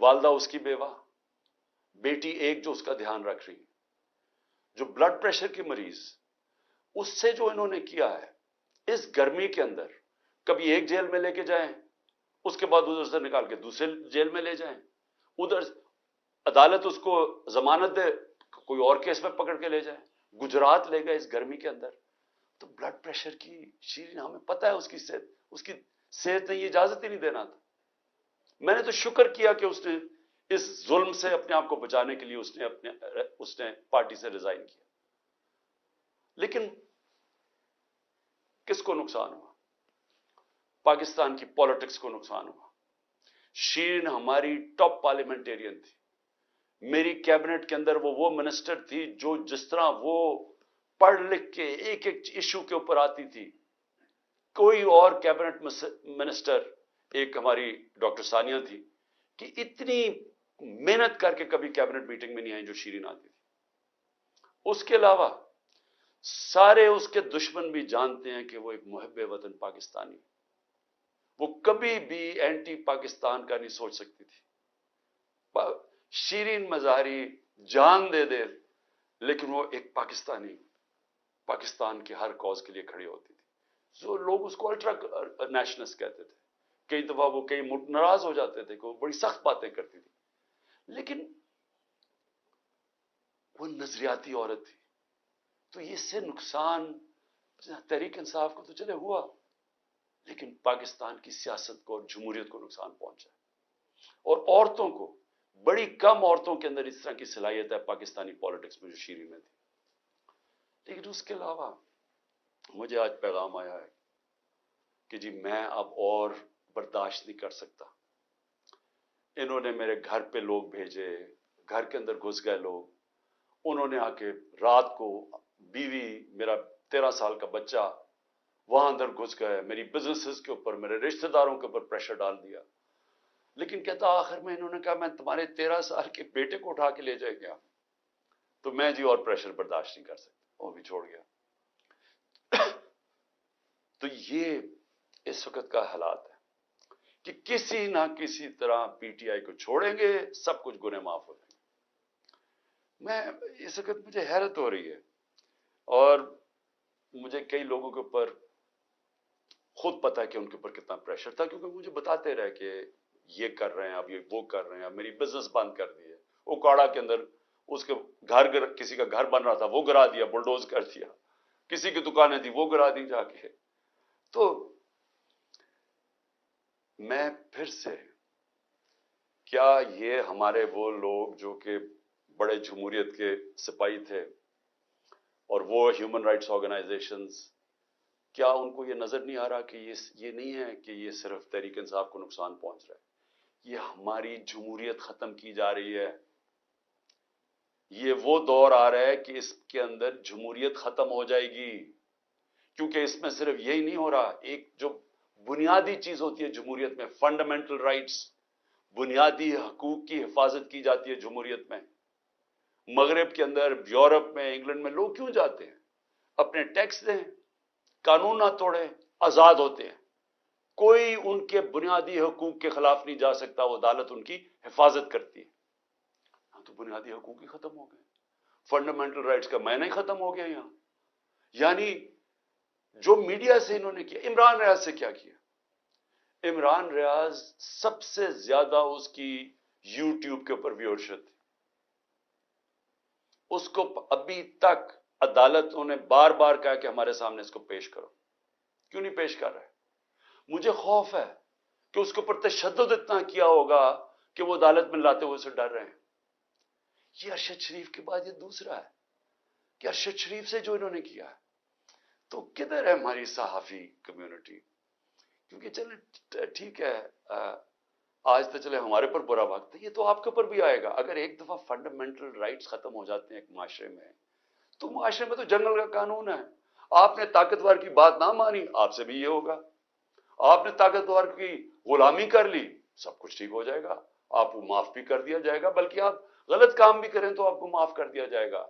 والدہ اس کی بیوہ، بیٹی ایک جو اس کا دھیان رکھ رہی، جو بلڈ پریشر کی مریض، اس سے جو انہوں نے کیا ہے اس گرمی کے اندر، کبھی ایک جیل میں لے کے جائیں، اس کے بعد ادھر سے نکال کے دوسرے جیل میں لے جائیں، ادھر عدالت اس کو ضمانت دے، کوئی اور کیس میں پکڑ کے لے جائیں، گجرات لے گئے اس گرمی کے اندر۔ تو بلڈ پریشر کی شیرین، ہمیں پتہ ہے اس کی صحت نے یہ اجازت ہی نہیں دینا تھا۔ میں نے تو شکر کیا کہ اس نے اس ظلم سے اپنے آپ کو بچانے کے لیے اس نے پارٹی سے ریزائن کیا۔ لیکن کس کو نقصان ہوا؟ پاکستان کی پالیٹکس کو نقصان ہوا۔ شیرین ہماری ٹاپ پارلیمنٹیرین تھی، میری کیبنٹ کے اندر وہ منسٹر تھی جو جس طرح وہ پڑھ لکھ کے ایک ایک ایشو کے اوپر آتی تھی، کوئی اور کیبنٹ منسٹر، ایک ہماری ڈاکٹر ثانیہ تھی، کہ اتنی محنت کر کے کبھی کیبنٹ میٹنگ میں نہیں آئی جو شیرین آتی تھی۔ اس کے علاوہ سارے اس کے دشمن بھی جانتے ہیں کہ وہ ایک محب وطن پاکستانی، وہ کبھی بھی اینٹی پاکستان کا نہیں سوچ سکتی تھی۔ شیرین مظاہری جان دے دے لیکن وہ ایک پاکستانی، پاکستان کے ہر کاز کے لیے کھڑی ہوتی تھی۔ جو لوگ اس کو الٹرا نیشنلسٹ کہتے تھے، کئی دفعہ وہ کئی ناراض ہو جاتے تھے کہ وہ بڑی سخت باتیں کرتی تھی، لیکن وہ نظریاتی عورت تھی۔ تو اس سے نقصان تحریک انصاف کو تو چلے ہوا، لیکن پاکستان کی سیاست کو اور جمہوریت کو نقصان پہنچا۔ اور عورتوں کو، بڑی کم عورتوں کے اندر اس طرح کی صلاحیت ہے پاکستانی پالیٹکس میں جو شیرین میں تھی۔ لیکن اس کے علاوہ مجھے آج پیغام آیا ہے کہ جی میں اب اور برداشت نہیں کر سکتا۔ انہوں نے میرے گھر پہ لوگ بھیجے، گھر کے اندر گھس گئے لوگ، انہوں نے آ کے رات کو بیوی، میرا 13 سال کا بچہ وہاں اندر گھس گئے، میری بزنسز کے اوپر، میرے رشتہ داروں کے اوپر پریشر ڈال دیا۔ لیکن کہتا آخر میں انہوں نے کہا میں تمہارے 13 سال کے بیٹے کو اٹھا کے لے جائے گا، تو میں جی اور پریشر برداشت نہیں کر سکتا، وہ بھی چھوڑ گیا۔ تو یہ اس وقت کا حالات ہے کہ کسی نہ کسی طرح پی ٹی آئی کو چھوڑیں گے، سب کچھ گناہ معاف ہو جائیں گے۔ میں اس وقت مجھے حیرت ہو رہی ہے، اور مجھے کئی لوگوں کے اوپر خود پتا ہے کہ ان کے اوپر کتنا پریشر تھا، کیونکہ مجھے بتاتے رہے کہ یہ کر رہے ہیں، اب یہ وہ کر رہے ہیں، اب میری بزنس بند کر دی ہے۔ اوکاڑا کے اندر اس کے کسی کا گھر بن رہا تھا، وہ گرا دیا، بلڈوز کر دیا، کسی کی دکانیں تھی وہ گرا دی جا کے۔ تو میں پھر سے، کیا یہ ہمارے وہ لوگ جو کہ بڑے جمہوریت کے سپاہی تھے اور وہ ہیومن رائٹس آرگنائزیشنز، کیا ان کو یہ نظر نہیں آ رہا کہ یہ نہیں ہے کہ یہ صرف تحریک انصاف کو نقصان پہنچ رہا ہے، یہ ہماری جمہوریت ختم کی جا رہی ہے۔ یہ وہ دور آ رہا ہے کہ اس کے اندر جمہوریت ختم ہو جائے گی، کیونکہ اس میں صرف یہی نہیں ہو رہا، ایک جو بنیادی چیز ہوتی ہے جمہوریت میں، فنڈامنٹل رائٹس، بنیادی حقوق کی حفاظت کی جاتی ہے جمہوریت میں۔ مغرب کے اندر، یورپ میں، انگلینڈ میں لوگ کیوں جاتے ہیں؟ اپنے ٹیکس دیں، قانون نہ توڑیں، آزاد ہوتے ہیں، کوئی ان کے بنیادی حقوق کے خلاف نہیں جا سکتا، وہ عدالت ان کی حفاظت کرتی ہے۔ ہاں تو بنیادی حقوق ہی ختم ہو گئے، فنڈامنٹل رائٹس کا معنی ہی ختم ہو گیا یہاں۔ یعنی جو میڈیا سے انہوں نے کیا، عمران ریاض سے کیا کیا؟ عمران ریاض سب سے زیادہ اس کی یوٹیوب کے اوپر ویورشپ تھی، اس کو ابھی تک عدالتوں نے بار بار کہا کہ ہمارے سامنے اس کو پیش کرو، کیوں نہیں پیش کر رہے؟ مجھے خوف ہے کہ اس کے اوپر تشدد اتنا کیا ہوگا کہ وہ عدالت میں لاتے ہوئے سے ڈر رہے ہیں۔ یہ ارشد شریف کے بعد یہ دوسرا ہے کہ ارشد شریف سے جو انہوں نے کیا ہے، تو کدھر ہے ہماری صحافی کمیونٹی؟ کیونکہ چلے ٹھیک ہے، آج تو چلے ہمارے پر برا وقت ہے، یہ تو آپ کے اوپر بھی آئے گا۔ اگر ایک دفعہ فنڈامنٹل رائٹس ختم ہو جاتے ہیں ایک معاشرے میں، تو معاشرے میں تو جنگل کا قانون ہے۔ آپ نے طاقتور کی بات نہ مانی، آپ سے بھی یہ ہوگا۔ آپ نے طاقتور کی غلامی کر لی، سب کچھ ٹھیک ہو جائے گا، آپ کو معاف بھی کر دیا جائے گا، بلکہ آپ غلط کام بھی کریں تو آپ کو معاف کر دیا جائے گا۔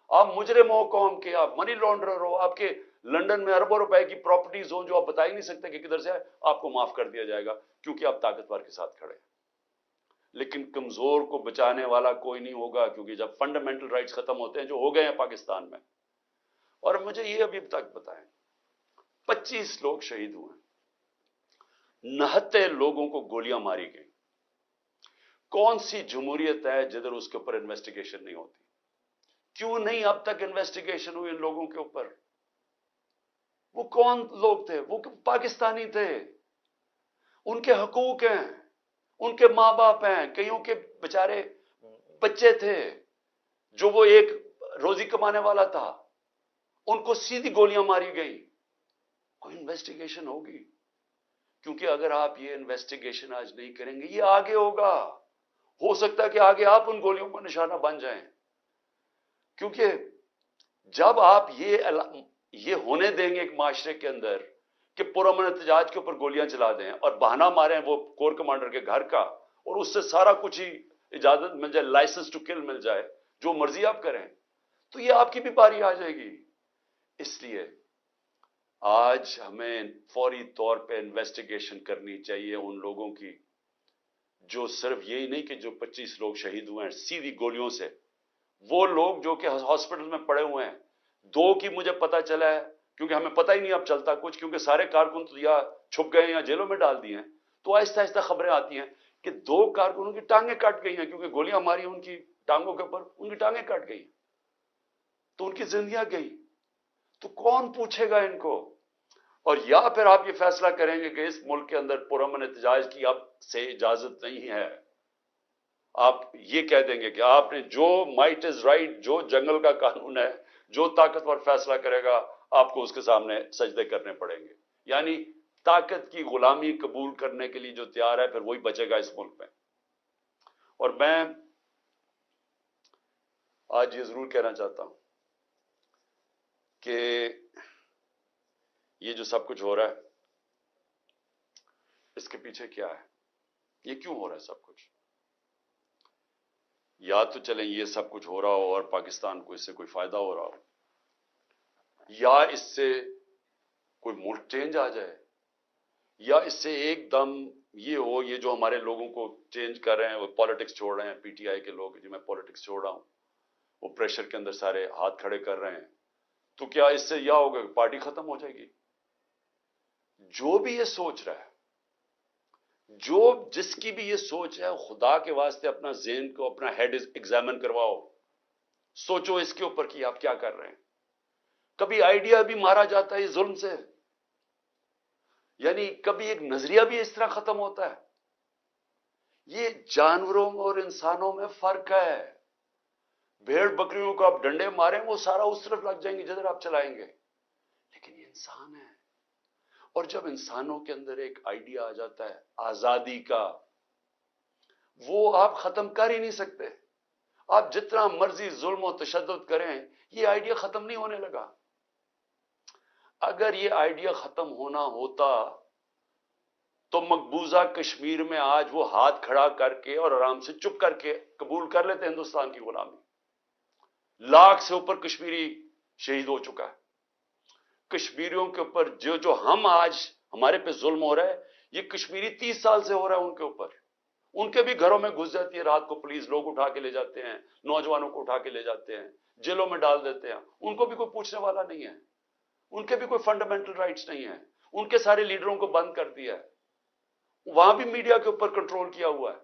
آپ مجرم ہو قوم کے، آپ منی لانڈرر ہو، آپ کے لنڈن میں اربوں روپے کی پراپرٹیز ہوں جو آپ بتا ہی نہیں سکتے کہ کدھر سے ہے، آپ کو معاف کر دیا جائے گا، کیونکہ آپ طاقتور کے ساتھ کھڑے ہیں۔ لیکن کمزور کو بچانے والا کوئی نہیں ہوگا، کیونکہ جب فنڈامنٹل رائٹس ختم ہوتے ہیں جو ہو گئے ہیں پاکستان میں. اور مجھے یہ ابھی تک بتائیں، 25 لوگ شہید ہوئے، 69 لوگوں کو گولیاں ماری گئیں. کون سی جمہوریت ہے جدھر اس کے اوپر انویسٹیگیشن نہیں ہوتی؟ کیوں نہیں اب تک انویسٹیگیشن ہوئی ان لوگوں کے اوپر؟ وہ کون لوگ تھے؟ وہ پاکستانی تھے، ان کے حقوق ہیں، ان کے ماں باپ ہیں، کئیوں کے بچارے بچے تھے جو وہ ایک روزی کمانے والا تھا، ان کو سیدھی گولیاں ماری گئی. کوئی انویسٹیگیشن ہوگی؟ کیونکہ اگر آپ یہ انویسٹیگیشن آج نہیں کریں گے، یہ آگے ہوگا. ہو سکتا ہے کہ آگے آپ ان گولیوں کا نشانہ بن جائیں. کیونکہ جب آپ یہ ہونے دیں گے ایک معاشرے کے اندر کہ پرامن احتجاج کے اوپر گولیاں چلا دیں اور بہانہ ماریں وہ کور کمانڈر کے گھر کا، اور اس سے سارا کچھ ہی اجازت مل جائے، لائسنس ٹو کل مل جائے، جو مرضی آپ کریں، تو یہ آپ کی بھی باری آ جائے گی. اس لیے آج ہمیں فوری طور پہ انویسٹیگیشن کرنی چاہیے ان لوگوں کی، جو صرف یہی نہیں کہ جو 25 لوگ شہید ہوئے ہیں سیدھی گولیوں سے، وہ لوگ جو کہ ہاسپٹل میں پڑے ہوئے ہیں. 2 کی مجھے پتا چلا ہے، کیونکہ ہمیں پتہ ہی نہیں اب چلتا کچھ، کیونکہ سارے کارکن تو یا چھپ گئے ہیں یا جیلوں میں ڈال دیے ہیں. تو آہستہ آہستہ خبریں آتی ہیں کہ 2 کارکنوں کی ٹانگیں کٹ گئی ہیں، کیونکہ گولیاں ماری ان کی ٹانگوں کے اوپر، ان کی ٹانگیں کٹ گئی، تو ان کی زندگیاں گئی. تو کون پوچھے گا ان کو؟ اور یا پھر آپ یہ فیصلہ کریں گے کہ اس ملک کے اندر پرامن احتجاج کی اب سے اجازت نہیں ہے. آپ یہ کہہ دیں گے کہ آپ نے جو مائٹ از رائٹ، جو جنگل کا قانون ہے، جو طاقتور فیصلہ کرے گا آپ کو اس کے سامنے سجدے کرنے پڑیں گے. یعنی طاقت کی غلامی قبول کرنے کے لیے جو تیار ہے، پھر وہی بچے گا اس ملک میں. اور میں آج یہ ضرور کہنا چاہتا ہوں کہ یہ جو سب کچھ ہو رہا ہے، اس کے پیچھے کیا ہے؟ یہ کیوں ہو رہا ہے سب کچھ؟ یا تو چلیں یہ سب کچھ ہو رہا ہو اور پاکستان کو اس سے کوئی فائدہ ہو رہا ہو، یا اس سے کوئی ملک چینج آ جائے، یا اس سے ایک دم یہ ہو، یہ جو ہمارے لوگوں کو چینج کر رہے ہیں، وہ پالیٹکس چھوڑ رہے ہیں، پی ٹی آئی کے لوگ، جو میں پالیٹکس چھوڑ رہا ہوں، وہ پریشر کے اندر سارے ہاتھ کھڑے کر رہے ہیں، تو کیا اس سے یہ ہوگا کہ پارٹی ختم ہو جائے گی؟ جو بھی یہ سوچ رہا ہے، جس کی بھی یہ سوچ ہے، خدا کے واسطے اپنا ذہن کو، اپنا ہیڈ ایگزامن کرواؤ، سوچو اس کے اوپر کہ آپ کیا کر رہے ہیں. کبھی آئیڈیا بھی مارا جاتا ہے اس ظلم سے، یعنی کبھی ایک نظریہ بھی اس طرح ختم ہوتا ہے. یہ جانوروں اور انسانوں میں فرق ہے. بھیڑ بکریوں کو آپ ڈنڈے ماریں، وہ سارا اس طرف لگ جائیں گے جدھر آپ چلائیں گے، لیکن یہ انسان ہے. اور جب انسانوں کے اندر ایک آئیڈیا آ جاتا ہے آزادی کا، وہ آپ ختم کر ہی نہیں سکتے. آپ جتنا مرضی ظلم و تشدد کریں، یہ آئیڈیا ختم نہیں ہونے لگا. اگر یہ آئیڈیا ختم ہونا ہوتا تو مقبوضہ کشمیر میں آج وہ ہاتھ کھڑا کر کے اور آرام سے چپ کر کے قبول کر لیتے ہندوستان کی غلامی. 1 لاکھ سے اوپر کشمیری شہید ہو چکا ہے. کشمیریوں کے اوپر جو ہم آج ہمارے پہ ظلم ہو رہا ہے، یہ کشمیری 30 سال سے ہو رہا ہے ان کے اوپر. ان کے بھی گھروں میں گھس جاتی ہے رات کو پولیس، لوگ اٹھا کے لے جاتے ہیں، نوجوانوں کو اٹھا کے لے جاتے ہیں، جیلوں میں ڈال دیتے ہیں. ان کو بھی کوئی پوچھنے والا نہیں ہے، ان کے بھی کوئی فنڈامنٹل رائٹس نہیں ہیں. ان کے سارے لیڈروں کو بند کر دیا ہے. وہاں بھی میڈیا کے اوپر کنٹرول کیا ہوا ہے.